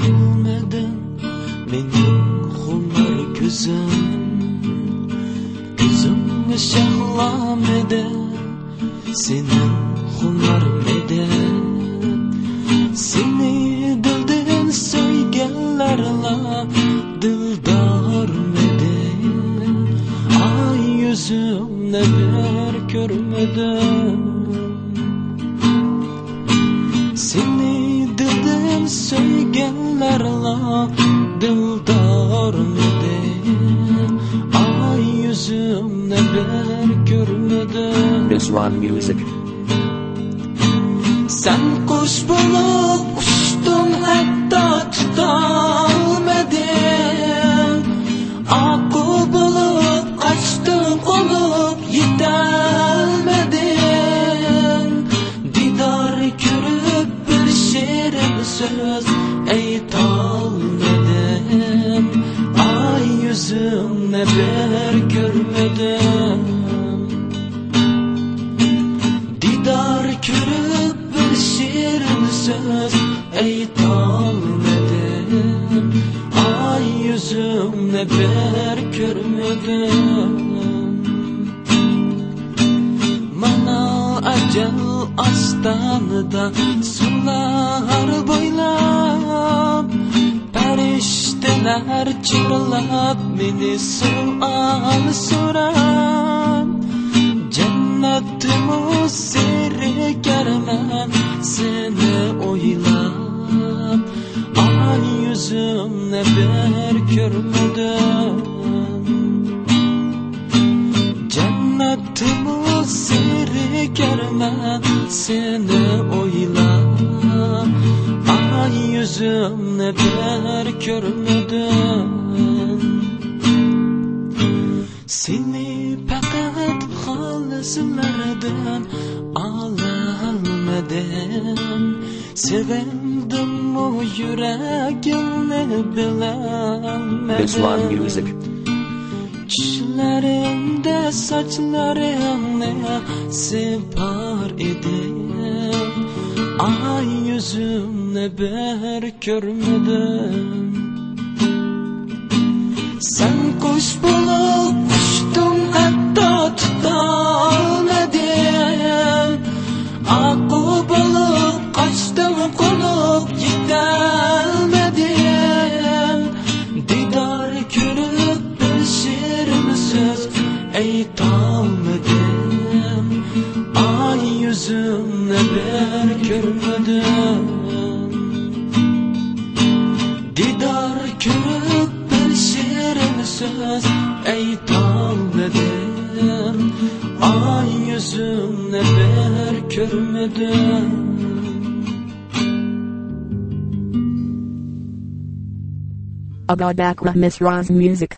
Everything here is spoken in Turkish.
görmedin mening xunar ko'zim, ko'zimga shahlamedi senin hunarmedi. Seni dilden söygenlerle dildarmedi. Ay yüzümle bir görmedim. Seni dilden söygenlerle dildarmedi. Ay yüzümle bir görmedim. Misran Music. Sen kuş bulup uçtun hatta tutalmadın. Akıl bulup kaçtın olup yetelmedin. Didar görüp bir şirin söz eytalmadın. Ay yüzümle bir görmedim. Didar görüp şirin söz eytalmedim. Ay yüzümle bir görmedim. Mana acel astanıda sular boylap, perişteler çırlap beni sual sorar. Cennetimi sirkermen seni oylap, ay yüzümle bir görmedim. Cennetimi sirkermen seni oylap, ay yüzümle bir görmedim. Seni fakat halsizlerden alamadım. Sevendim o yüreğimle bilemedim. Misran Music. Çişlerimde saçlarımla separ edim. Ay yüzümle bir görmedim. Sen kuş bulup uçtun hatta tutalmadın. Akıl bulup kaçtın konup yetelmedin. Didar görüp bir şirin söz eytalmadım. Ay yüzümle bir görmedim. Didar görüp söz eytalmadım. Ay yüzümle bir görmedim. Agabakra Misran Music.